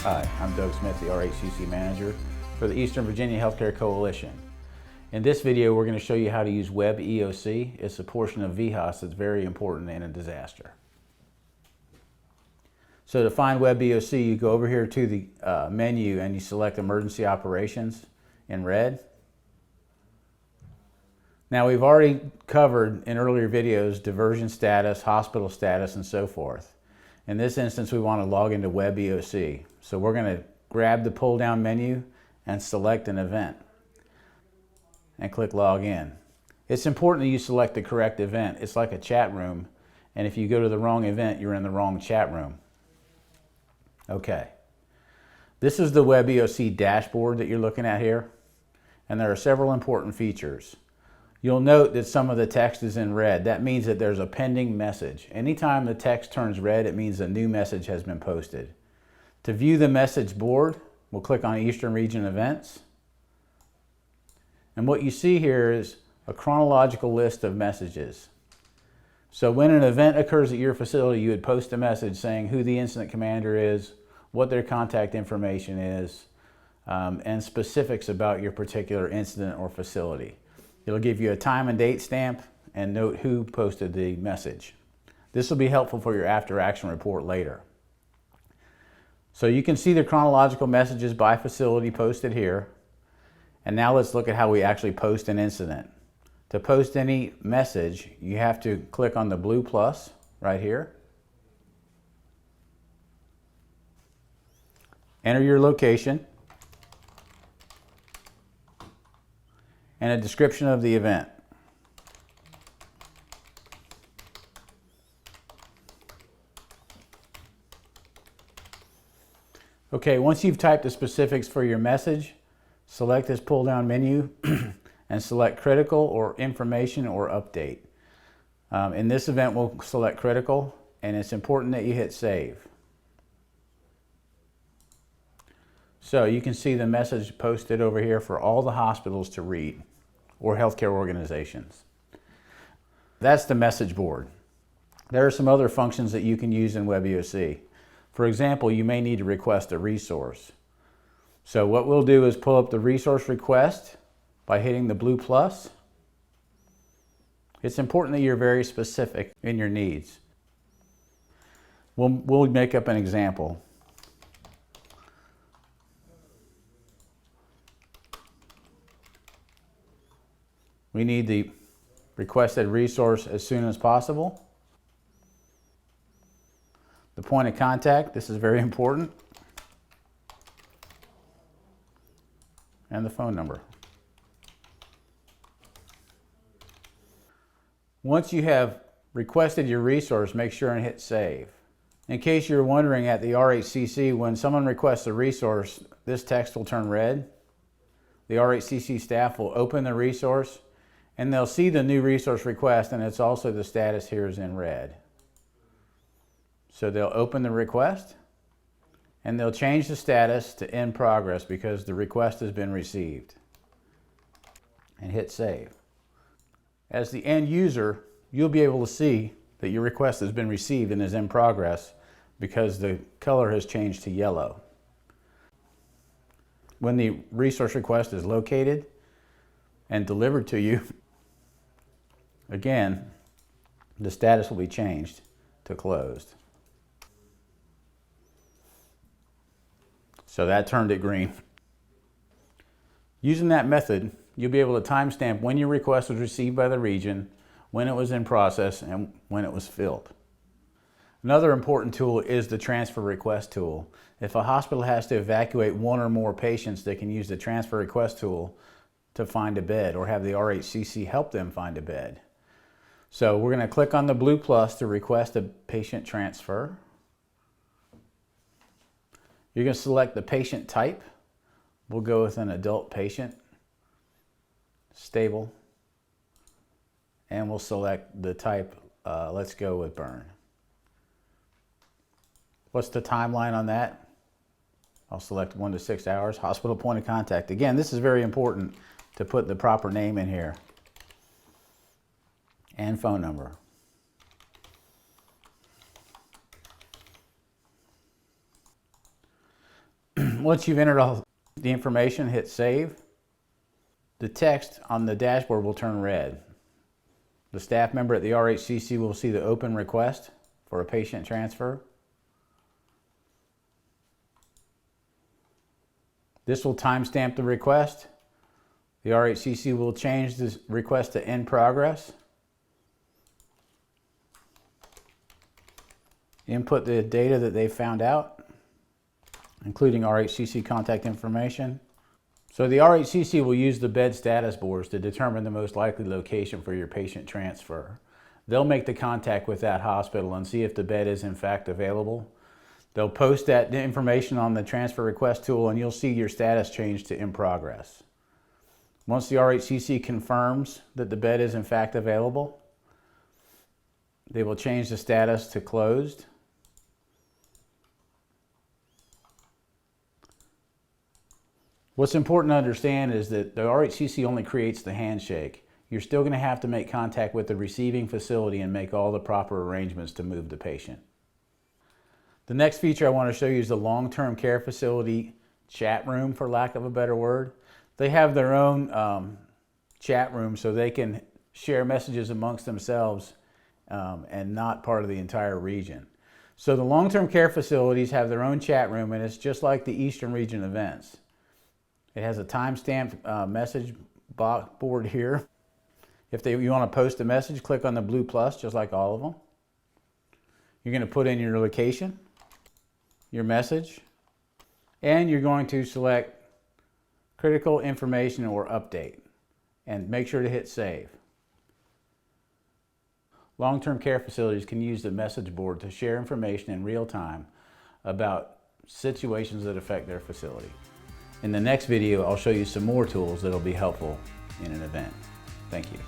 Hi, I'm Doug Smith, the RHCC Manager for the Eastern Virginia Healthcare Coalition. In this video, we're going to show you how to use WebEOC. It's a portion of VHASS that's very important in a disaster. So to find WebEOC, you go over here to the menu and you select Emergency Operations in red. Now we've already covered in earlier videos diversion status, hospital status, and so forth. In this instance, we want to log into WebEOC. So we're going to grab the pull-down menu and select an event and click Log In. It's important that you select the correct event. It's like a chat room, and if you go to the wrong event, you're in the wrong chat room. Okay. This is the WebEOC dashboard that you're looking at here, and there are several important features. You'll note that some of the text is in red. That means that there's a pending message. Anytime the text turns red, it means a new message has been posted. To view the message board, we'll click on Eastern Region Events. And what you see here is a chronological list of messages. So when an event occurs at your facility, you would post a message saying who the incident commander is, what their contact information is, and specifics about your particular incident or facility. It'll give you a time and date stamp and note who posted the message. This will be helpful for your after action report later. So you can see the chronological messages by facility posted here. And now let's look at how we actually post an incident. To post any message, you have to click on the blue plus right here. Enter your location and a description of the event. Okay, once you've typed the specifics for your message, select this pull-down menu and select critical or information or update. In this event, we'll select critical, and it's important that you hit save. So you can see the message posted over here for all the hospitals to read or healthcare organizations. That's the message board. There are some other functions that you can use in WebEOC. For example, you may need to request a resource. So what we'll do is pull up the resource request by hitting the blue plus. It's important that you're very specific in your needs. We'll make up an example. We need the requested resource as soon as possible. The point of contact, this is very important. And the phone number. Once you have requested your resource, make sure and hit save. In case you're wondering at the RHCC, when someone requests a resource, this text will turn red. The RHCC staff will open the resource and they'll see the new resource request, and it's also the status here is in red. So they'll open the request and they'll change the status to in progress because the request has been received. And hit save. As the end user, you'll be able to see that your request has been received and is in progress because the color has changed to yellow. When the resource request is located and delivered to you, again, the status will be changed to closed. So that turned it green. Using that method, you'll be able to timestamp when your request was received by the region, when it was in process, and when it was filled. Another important tool is the transfer request tool. If a hospital has to evacuate one or more patients, they can use the transfer request tool to find a bed or have the RHCC help them find a bed. So we're going to click on the blue plus to request a patient transfer. You're going to select the patient type. We'll go with an adult patient, stable, and we'll select the type, let's go with burn. What's the timeline on that? I'll select 1 to 6 hours. Hospital point of contact. Again, this is very important to put the proper name in here and phone number. Once you've entered all the information, hit save. The text on the dashboard will turn red. The staff member at the RHCC will see the open request for a patient transfer. This will timestamp the request. The RHCC will change this request to in progress. Input the data that they found out, including RHCC contact information. So the RHCC will use the bed status boards to determine the most likely location for your patient transfer. They'll make the contact with that hospital and see if the bed is in fact available. They'll post that information on the transfer request tool and you'll see your status change to in progress. Once the RHCC confirms that the bed is in fact available, they will change the status to closed. What's important to understand is that the RHCC only creates the handshake. You're still going to have to make contact with the receiving facility and make all the proper arrangements to move the patient. The next feature I want to show you is the long-term care facility chat room, for lack of a better word. They have their own chat room so they can share messages amongst themselves and not part of the entire region. So the long-term care facilities have their own chat room, and it's just like the Eastern Region events. It has a timestamped message board here. If you want to post a message, click on the blue plus, just like all of them. You're going to put in your location, your message, and you're going to select critical information or update, and make sure to hit save. Long-term care facilities can use the message board to share information in real time about situations that affect their facility. In the next video, I'll show you some more tools that will be helpful in an event. Thank you.